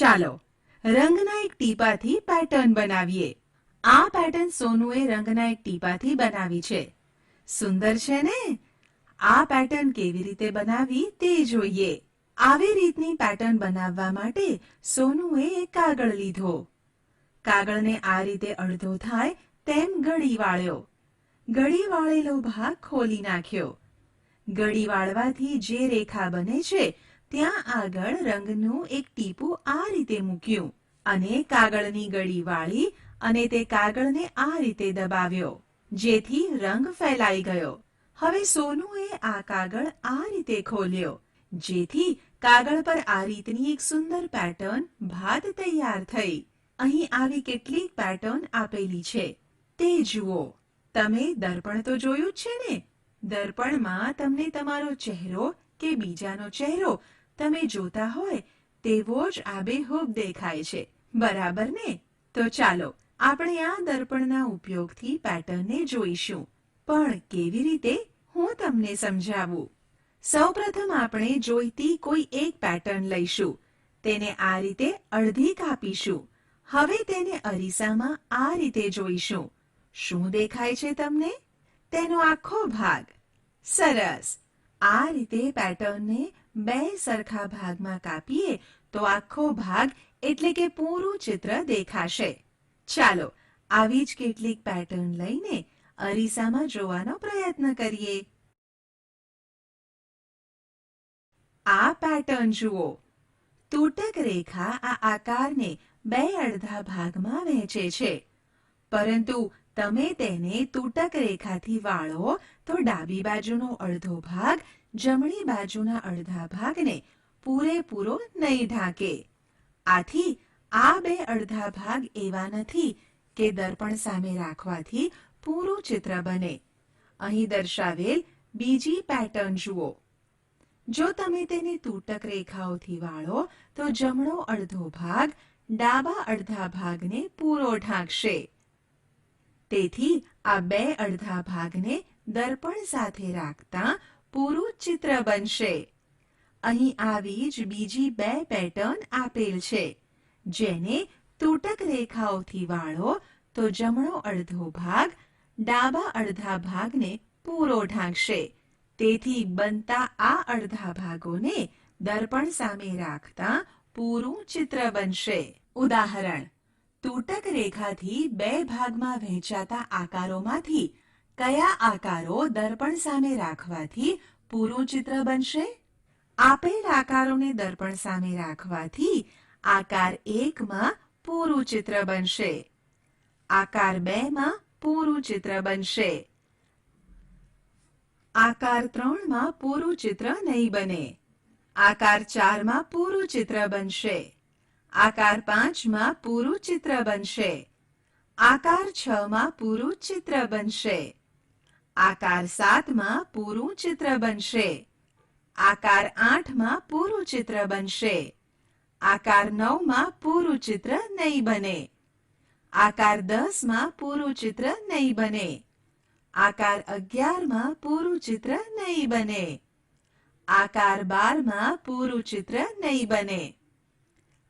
ચાલો રંગના એક ટીપાથી પેટર્ન બનાવીએ. આ પેટર્ન સોનુએ રંગના એક ટીપાથી બનાવી છે. સુંદર છે ને? આ પેટર્ન કેવી રીતે બનાવી તે જોઈએ. આવી રીતની પેટર્ન બનાવવા માટે સોનુએ એક કાગળ લીધો. કાગળને આ રીતે અડધો થાય તેમ ગળી વાળ્યો. ગળી વાળેલો ભાગ ખોલી નાખ્યો. ગળી વાળવાથી જે રેખા બને છે ત્યાં આગળ રંગનું એક ટીપું આ રીતે મૂક્યું અને કાગળની ગળી વાળી અને તે કાગળને આ રીતે દબાવ્યો જેથી રંગ ફેલાઈ ગયો. હવે સોનુએ આ કાગળ આ રીતે ખોલ્યો જેથી કાગળ પર આ રીતની એક સુંદર પેટર્ન ભાત તૈયાર થઈ. અહીં આવી કેટલીક પેટર્ન આપેલી છે તે જુઓ. તમે દર્પણ તો જોયું જ છે ને? દર્પણમાં તમને તમારો ચહેરો કે બીજાનો ચહેરો તમે જોતા હોય તેવો જ આબેહૂબ દેખાય છે, બરાબર ને? તો ચાલો આપણે આ દર્પણના ઉપયોગથી પેટર્નને જોઈશું. પણ કેવી રીતે હું તમને સમજાવું. સૌપ્રથમ આપણે જોઈતી કોઈ એક પેટર્ન લઈશું. તેને આ રીતે અડધી કાપીશું. હવે તેને અરીસામાં આ રીતે જોઈશું. શું દેખાય છે તમને? તેનો આખો ભાગ. સરસ. આ રીતે પેટર્નને બે સરખા ભાગમાં કાપીએ તો આખો ભાગ એટલે કે પૂરું ચિત્ર દેખાશે. ચાલો આવી જ કેટલીક પેટર્ન લઈને અરીસામાં જોવાનો પ્રયત્ન કરીએ. આ પેટર્ન જુઓ. તૂટક રેખા આ આકારને બે અડધા ભાગમાં વહેંચે છે. પરંતુ તમે તેને તૂટક રેખાથી વાળો તો ડાબી બાજુનો અડધો ભાગ જમણી બાજુના અડધા ભાગને પૂરેપૂરો નહીં ઢાંકે. આથી આ બે અડધા ભાગ એવા નથી કે દર્પણ સામે રાખવાથી પૂરું ચિત્ર બને. અહીં દર્શાવેલ બીજી પેટર્ન જુઓ. જો તમે તેને તૂટક રેખાઓથી વાળો તો જમણો અડધો ભાગ ડાબા અડધા ભાગને પૂરો ઢાંકશે. તેથી આ બે અડધા ભાગને દર્પણ સાથે રાખતા પૂરું ચિત્ર બનશે. અહીં આવી જ બીજી બે પેટર્ન આપેલ છે. જેને તૂટક રેખાઓથી વાળો તો જમણો અડધો ભાગ ડાબા અડધા ભાગને પૂરો ઢાંકશે. તેથી બનતા આ અડધા ભાગોને દર્પણ સામે રાખતા પૂરું ચિત્ર બનશે. ઉદાહરણ: તૂટક રેખાથી બે ભાગમાં વહેંચાતા આકારોમાંથી કયા આકારો દર્પણ સામે રાખવાથી પૂરું ચિત્ર બનશે? આપેલ આકારોને દર્પણ સામે રાખવાથી આકાર 1 માં પૂરું ચિત્ર બનશે. આકાર 2 માં પૂરું ચિત્ર બનશે. આકાર 3 માં પૂરું ચિત્ર નહીં બને. આકાર 4 માં પૂરું ચિત્ર બનશે. આકાર 5 માં પૂરું ચિત્ર બનશે. આકાર 6 માં પૂરું ચિત્ર બનશે. આકાર 7 માં પૂરું ચિત્ર બનશે. આકાર 8 માં પૂરું ચિત્ર બનશે. આકાર 9 માં પૂરું ચિત્ર નહીં બને. આકાર 10 માં પૂરું ચિત્ર નહીં બને. આકાર 11 માં પૂરું ચિત્ર નહીં બને. આકાર 12 માં પૂરું ચિત્ર નહીં બને.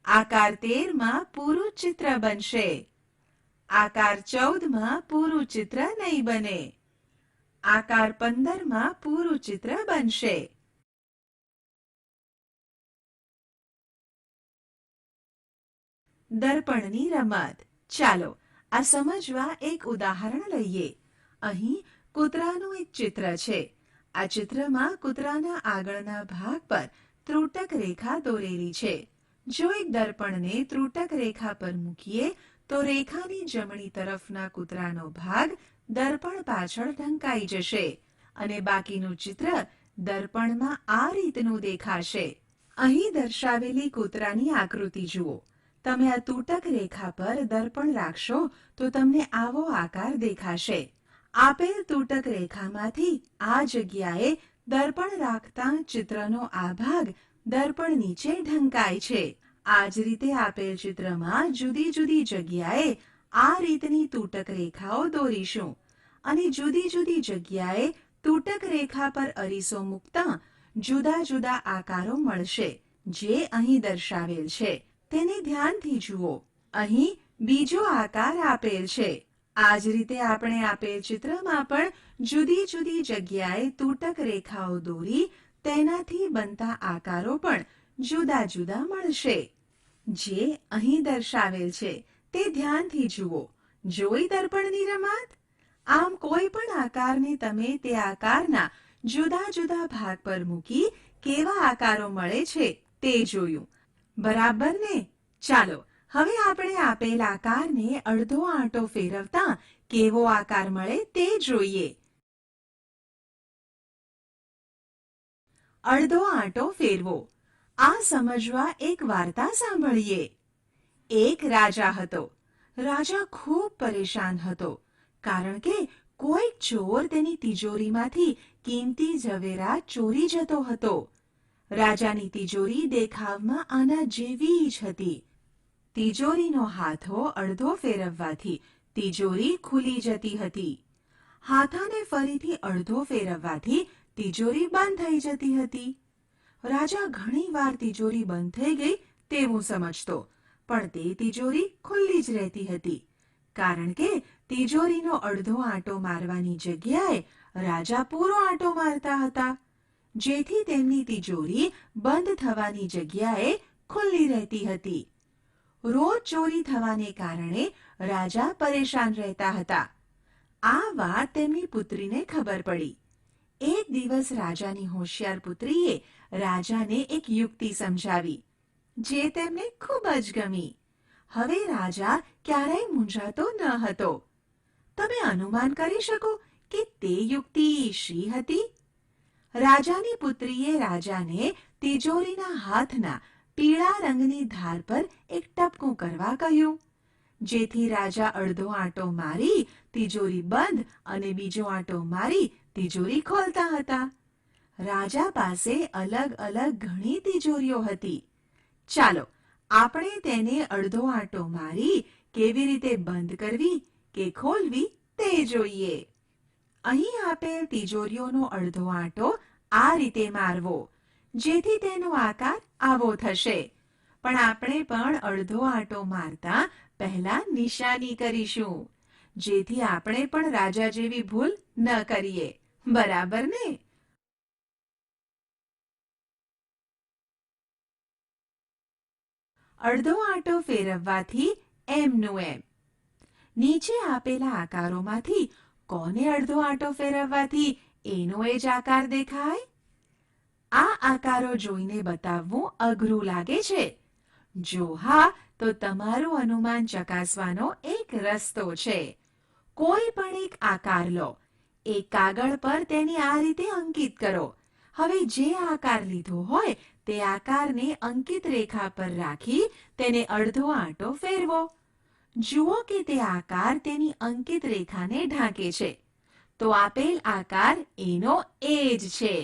આકાર 13 માં પૂરું ચિત્ર બનશે. આકાર 14 માં પૂરું ચિત્ર નહીં બને. આકાર 15 માં પૂરું ચિત્ર બનશે. દર્પણની રમત. ચાલો આ સમજવા એક ઉદાહરણ લઈએ. અહીં કૂતરાનું એક ચિત્ર છે. આ ચિત્રમાં કૂતરાના આગળના ભાગ પર ત્રુટક રેખા દોરેલી છે. જો એક દર્પણને ત્રુટક રેખા પર મૂકીએ તો રેખાની જમણી તરફના કૂતરાનો ભાગ દર્પણ પાછળ ઢંકાઈ જશે અને બાકીનું ચિત્ર દર્પણમાં આ રીતનું દેખાશે. અહીં દર્શાવેલી કૂતરાની આકૃતિ જુઓ. તમે આ તૂટક રેખા પર દર્પણ રાખશો તો તમને આવો આકાર દેખાશે. આપેલ તૂટક રેખામાંથી આ જગ્યાએ દર્પણ રાખતા ચિત્રનો આ ભાગ દર્પણ નીચે ઢંકાય છે. આ જ રીતે આપેલ ચિત્રમાં જુદી જુદી જગ્યાએ આ રીતની તૂટક રેખાઓ દોરીશું અને જુદી જુદી જગ્યાએ તૂટક રેખા પર અરીસો મૂકતા જુદા જુદા આકારો મળશે જે અહીં દર્શાવેલ છે. તેને ધ્યાનથી જુઓ. અહીં બીજો આકાર આપેલ છે. આ જ રીતે આપણે આપેલ ચિત્રમાં પણ જુદી જુદી જગ્યાએ તૂટક રેખાઓ દોરી તેનાથી બનતા આકારો પણ જુદા જુદા મળશે. જે અહીં દર્શાવેલ છે તે ધ્યાનથી જુઓ. જોઈ દર્પણની રમત? આમ કોઈ પણ આકારને તમે તે આકારના જુદા જુદા ભાગ પર મૂકી કેવા આકારો મળે છે તે જોયું. બરાબર ને? ચાલો હવે આપણે આપેલ આકારને અડધો આંટો ફેરવતા કેવો આકાર મળે તે જોઈએ. અડધો આંટો ફેરવો. આ સમજવા એક વાર્તા સાંભળીએ. એક રાજા હતો. રાજા ખૂબ પરેશાન હતો, કારણ કે કોઈક ચોર તેની તિજોરીમાંથી કિંમતી ઝવેરાત ચોરી જતો હતો. રાજાની તિજોરી દેખાવમાં આના જેવી જ હતી. તિજોરીનો હાથો અડધો ફેરવવાથી તિજોરી ખુલી જતી હતી. હાથાને ફરીથી અડધો ફેરવવાથી તિજોરી બંધ થઈ જતી હતી. રાજા ઘણીવાર તિજોરી બંધ થઈ ગઈ તેવું સમજતો, પણ તે તિજોરી ખુલ્લી જ રહેતી હતી, કારણ કે તિજોરીનો અડધો આંટો મારવાની જગ્યાએ રાજા પૂરો આંટો મારતા હતા, જેથી તેમની તિજોરી બંધ થવાની જગ્યાએ ખુલ્લી રહેતી હતી. રોજ ચોરી થવાને કારણે રાજા પરેશાન રહેતા હતા. આ વાત તેમની પુત્રીને ખબર પડી. એક દિવસ રાજાની હોશિયાર પુત્રીએ રાજાને એક યુક્તિ સમજાવી, જે તેમને ખૂબ જ ગમી. હવે રાજા ક્યારેય મૂંઝાતો ન હતો. તમે અનુમાન કરી શકો કે તે યુક્તિ શી હતી? રાજાની પુત્રીએ રાજાને તિજોરીના હાથના પીળા રંગની ધાર પર એક ટપકું કરવા કહ્યું, જેથી રાજા અડધો આંટો મારી તિજોરી બંધ અને બીજો આંટો મારી તિજોરી ખોલતા હતા. રાજા પાસે અલગ અલગ ઘણી તિજોરીઓ હતી. ચાલો આપણે તેને અડધો આંટો મારી કેવી રીતે બંધ કરવી કે ખોલવી તે જોઈએ. અહીં આપેલ તિજોરીઓનો અડધો આંટો આ રીતે મારવો, જેથી તેનો આકાર આવો થશે. પણ આપણે પણ અડધો આંટો મારતા પહેલા નિશાની કરીશું, જેથી આપણે પણ રાજા જેવી ભૂલ ન કરીએ. બરાબર ને? અડધો આંટો ફેરવવાથી એમનું એમ. નીચે આપેલા આકારોમાંથી કોને અડધો આંટો ફેરવવાથી એનો એ જ આકાર દેખાય? આ આકારો જોઈને બતાવવું અઘરું લાગે છે. જો હા, તો તમારું અનુમાન ચકાસવાનો એક રસ્તો છે. કોઈ પણ એક આકાર લો, એક કાગળ પર તેને આ રીતે અંકિત કરો. હવે જે આકાર લીધો હોય તે આકારને અંકિત રેખા પર રાખી તેને અડધો આંટો ફેરવો. જુઓ કે તે આકાર તેની અંકિત રેખાને ઢાંકે છે, તો આપેલ આકાર એનો એ જ છે.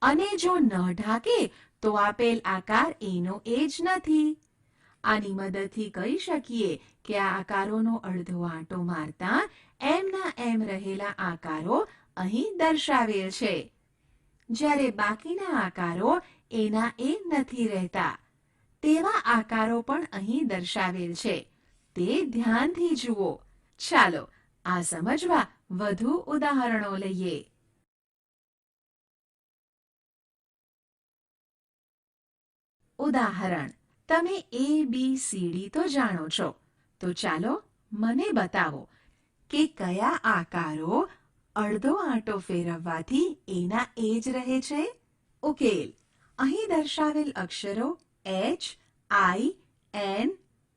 અને જો ન ઢાંકે તો આપેલ આકાર એનો એ જ નથી. આની મદદથી કહી શકીએ કે આ આકારોનો અડધો આંટો મારતા એમના એમ રહેલા આકારો અહીં દર્શાવેલ છે, જ્યારે બાકીના આકારો એના એ નથી રહેતા. તેવા આકારો પણ અહીં દર્શાવેલ છે. તે ધ્યાનથી જુઓ. ચાલો આ સમજવા વધુ ઉદાહરણો લઈએ. ઉદાહરણ: તમે ABCD તો જાણો છો, તો ચાલો મને બતાવો કે કયા આકારો અડધો આંટો ફેરવવાથી એના એ જ રહે છે. ઉકેલ: અહીં દર્શાવેલ અક્ષરો H, I, N,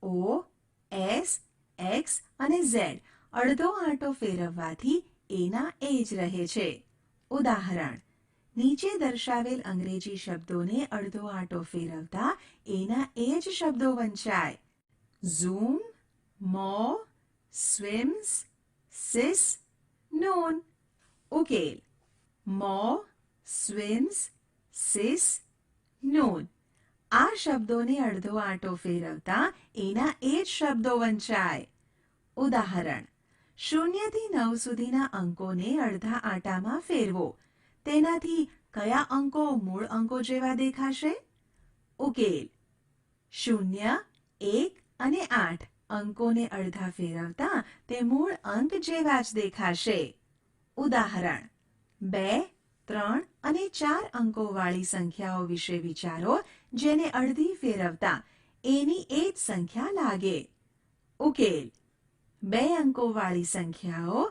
O, S, X અને Z અડધો આંટો ફેરવવાથી એના એ જ રહે છે. ઉદાહરણ: નીચે દર્શાવેલ અંગ્રેજી શબ્દોને અડધો આંટો ફેરવતા એના એ જ શબ્દો વંચાય. ઝૂમ, મો, સ્વિમ્સ, સિસ, નૂન. ઉકેલ: મો, સ્વિમ્સ, સિસ, નૂન. આ શબ્દોને અડધો આંટો ફેરવતા એના એ જ શબ્દો વંચાય. ઉદાહરણ: 0 થી 9 સુધીના અંકોને અડધા આંટામાં ફેરવો. તેનાથી કયા અંકો મૂળ અંકો જેવા દેખાશે? ઉકેલ: 0, 1 અને 8 અંકોને અડધા ફેરવતા તે મૂળ અંક જેવા જ દેખાશે. ઉદાહરણ 2, 3 અને 4 અંકોવાળી સંખ્યાઓ વિશે વિચારો જેને અડધી ફેરવતા એની એ જ સંખ્યા લાગે. ઉકેલ: 2 અંકોવાળી સંખ્યાઓ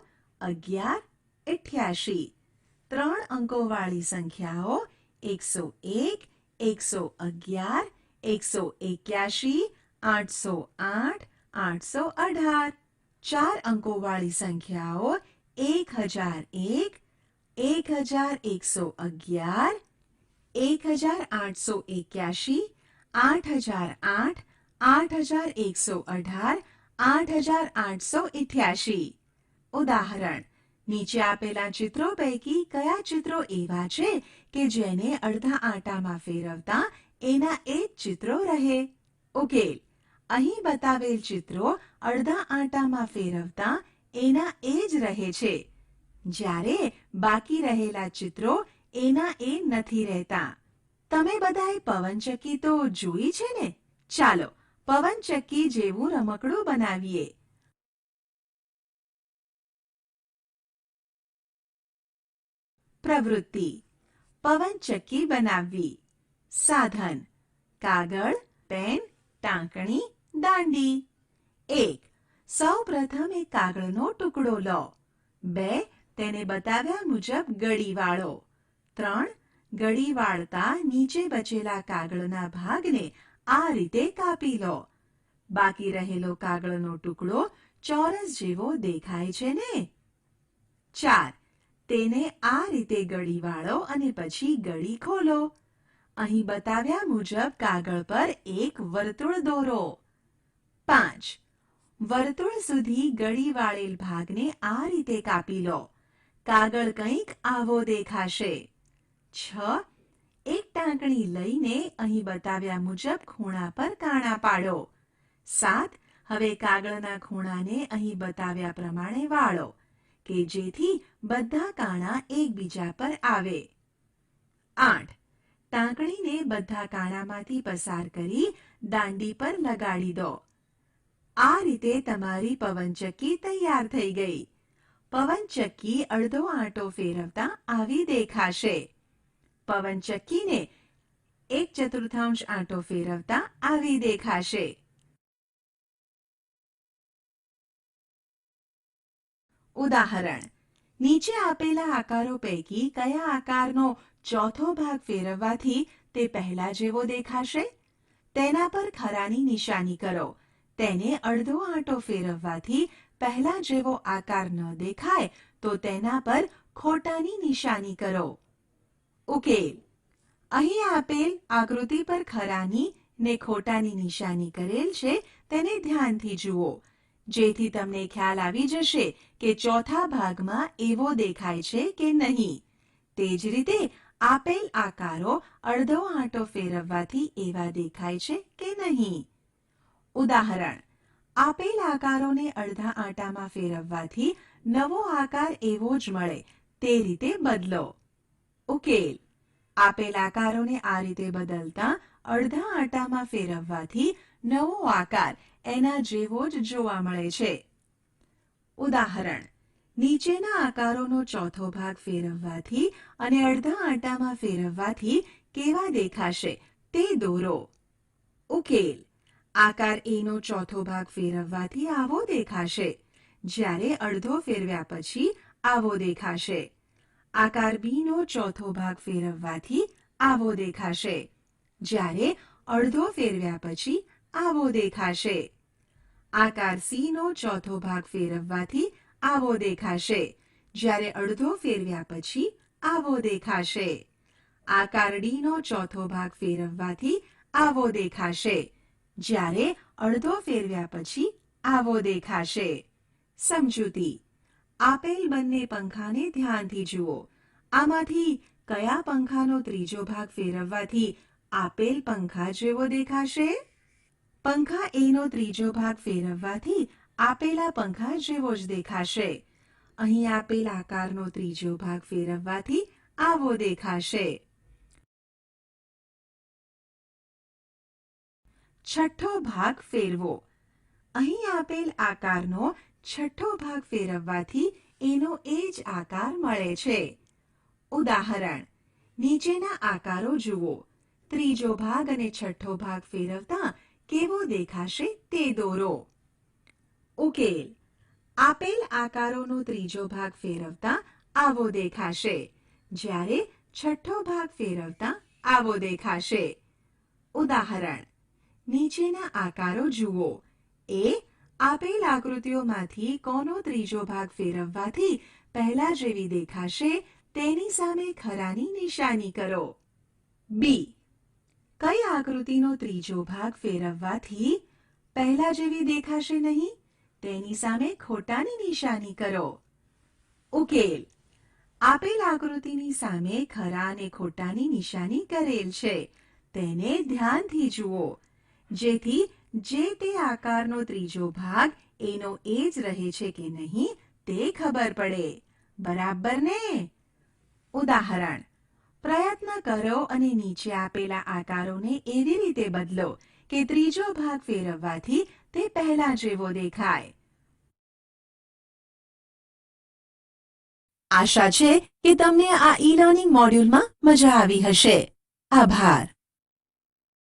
11, 88. 3 અંકોવાળી સંખ્યાઓ 101, 111, 181, 808, 818. 4 અંકોવાળી સંખ્યાઓ 1001, 1111, 1881, 8008, 8118, 8888. ઉદાહરણ: નીચે આપેલા ચિત્રો પૈકી કયા ચિત્રો એવા છે કે જેને અડધા આંટામાં ફેરવતા એના એ જ ચિત્રો રહે? ઉકેલ: અહીં બતાવેલ ચિત્રો અડધા આંટામાં ફેરવતા એના એ જ રહે છે, જ્યારે બાકી રહેલા ચિત્રો એના એ નથી રહેતા. તમે બધાએ પવનચક્કી તો જોઈ છે ને? ચાલો પવનચક્કી જેવું રમકડું બનાવીએ. પ્રવૃત્તિ: પવનચક્કી બનાવવી. સાધન: કાગળ, પેન, ટાંકણી, દાંડી. 1. સૌપ્રથમ એક કાગળનો ટુકડો લો. 2. તેને બતાવ્યા મુજબ ગળી વાળો. 3. ગળી વાળતા નીચે બચેલા કાગળના ભાગને આ રીતે કાપી લો. બાકી રહેલો કાગળનો ટુકડો ચોરસ જેવો દેખાય છે ને? 4. તેને આ રીતે ગળી વાળો અને પછી ગળી ખોલો. અહીં બતાવ્યા મુજબ કાગળ પર એક વર્તુળ દોરો. 5. વર્તુળ સુધી ગળી વાળેલ ભાગને આ રીતે કાપી લો. કાગળ કંઈક આવો દેખાશે. 6. એક ટાંકણી લઈને અહીં બતાવ્યા મુજબ ખૂણા પર કાણા પાડો. 7. હવે કાગળના ખૂણાને અહીં બતાવ્યા પ્રમાણે વાળો કે જેથી બધા કાણા એકબીજા પર આવે. 8. ટાંકણીને બધા કાણામાંથી પસાર કરી દાંડી પર લગાડી દો. આ રીતે તમારી પવનચક્કી તૈયાર થઈ ગઈ. પવનચક્કી અડધો આંટો ફેરવતા આવી દેખાશે. પવનચક્કીને 1/4 આંટો ફેરવતા આવી દેખાશે. ઉદાહરણ: નીચે આપેલા આકારો પૈકી કયા આકારનો ચોથો ભાગ ફેરવવાથી તે પહેલા જેવો દેખાશે? તેના પર ખરાની નિશાની કરો. તેને અડધો આંટો ફેરવવાથી પહેલા જેવો આકાર ન દેખાય તો તેના પર ખોટાની નિશાની કરો. ઉકેલ: અહીં આપેલ આકૃતિ પર ખરાની ને ખોટાની નિશાની કરેલ છે તેને ધ્યાનથી જુઓ, જેથી તમને ખ્યાલ આવી જશે કે ચોથા ભાગમાં એવો દેખાય છે કે નહીં. તે જ રીતે આપેલ આકારો અડધો આંટો ફેરવવાથી એવા દેખાય છે કે નહીં. ઉદાહરણ: આપેલ આકારોને અડધા આંટામાં ફેરવવાથી નવો આકાર એવો જ મળે તે રીતે બદલો. ઉકેલ: આપેલ આકારોને આ રીતે બદલતા અડધા આંટામાં ફેરવવાથી નવો આકાર એના જેવો જ જોવા મળે છે. ઉદાહરણ: નીચેના આકારોનો ચોથો ભાગ ફેરવવાથી અને અડધા આંટામાં ફેરવવાથી કેવા દેખાશે તે દોરો. ઉકેલ: આકાર એનો ચોથો ભાગ ફેરવવાથી આવો દેખાશે, જ્યારે અડધો ફેરવ્યા પછી આવો દેખાશે. આકાર બીનો ચોથો ભાગ ફેરવવાથી આવો દેખાશે, જ્યારે અડધો ફેરવ્યા પછી આવો દેખાશે. આકાર સીનો ચોથો ભાગ ફેરવવાથી આવો દેખાશે, જ્યારે અડધો ફેરવ્યા પછી આવો દેખાશે. આકાર ડીનો ચોથો ભાગ ફેરવવાથી આવો દેખાશે, જ્યારે અડધો ફેરવ્યા પછી આવો દેખાશે. સમજૂતી: આપેલ બંને પંખાને ધ્યાનથી જુઓ. આમાંથી કયા પંખાનો ત્રીજો ભાગ ફેરવવાથી આપેલ પંખા જેવો દેખાશે? પંખા એનો ત્રીજો ભાગ ફેરવવાથી આપેલા પંખા જેવો જ દેખાશે. અહીં આપેલ આકારનો ત્રીજો ભાગ ફેરવવાથી આવો દેખાશે. છઠ્ઠો ભાગ ફેરવો. અહીં આપેલ આકારનો છઠ્ઠો ભાગ ફેરવવાથી એનો એ જ આકાર મળે છે. ઉદાહરણ: નીચેના આકારો જુઓ. ત્રીજો ભાગ અને છઠ્ઠો ભાગ ફેરવતા કેવો દેખાશે તે દોરો. ઉકેલ: આપેલ આકારોનો ત્રીજો ભાગ ફેરવતા આવો દેખાશે, જ્યારે છઠ્ઠો ભાગ ફેરવતા આવો દેખાશે. ઉદાહરણ: નીચેના આકારો જુઓ. એ આપેલ આકૃતિઓમાંથી કોનો ત્રીજો ભાગ ફેરવવાથી પહેલા જેવી દેખાશે તેની સામે ખરાની નિશાની કરો. બી. કઈ આકૃતિનો ત્રીજો ભાગ ફેરવવાથી પહેલા જેવી દેખાશે નહીં તેની સામે ખોટાની નિશાની કરો. ઉકેલ: આપેલ આકૃતિની સામે ખરા અને ખોટાની નિશાની કરેલ છે, તેને ધ્યાનથી જુઓ, જેથી જે તે આકારનો ત્રીજો ભાગ એનો એ જ રહે છે કે નહીં તે ખબર પડે. બરાબર ને? ઉદાહરણ: પ્રયત્ન કરો અને નીચે આપેલા આકારોને એવી રીતે બદલો કે ત્રીજો ભાગ ફેરવવાથી તે પહેલા જેવો દેખાય. આશા છે કે તમને આ ઈ લર્નિંગ મોડ્યુલમાં મજા આવી હશે. આભાર.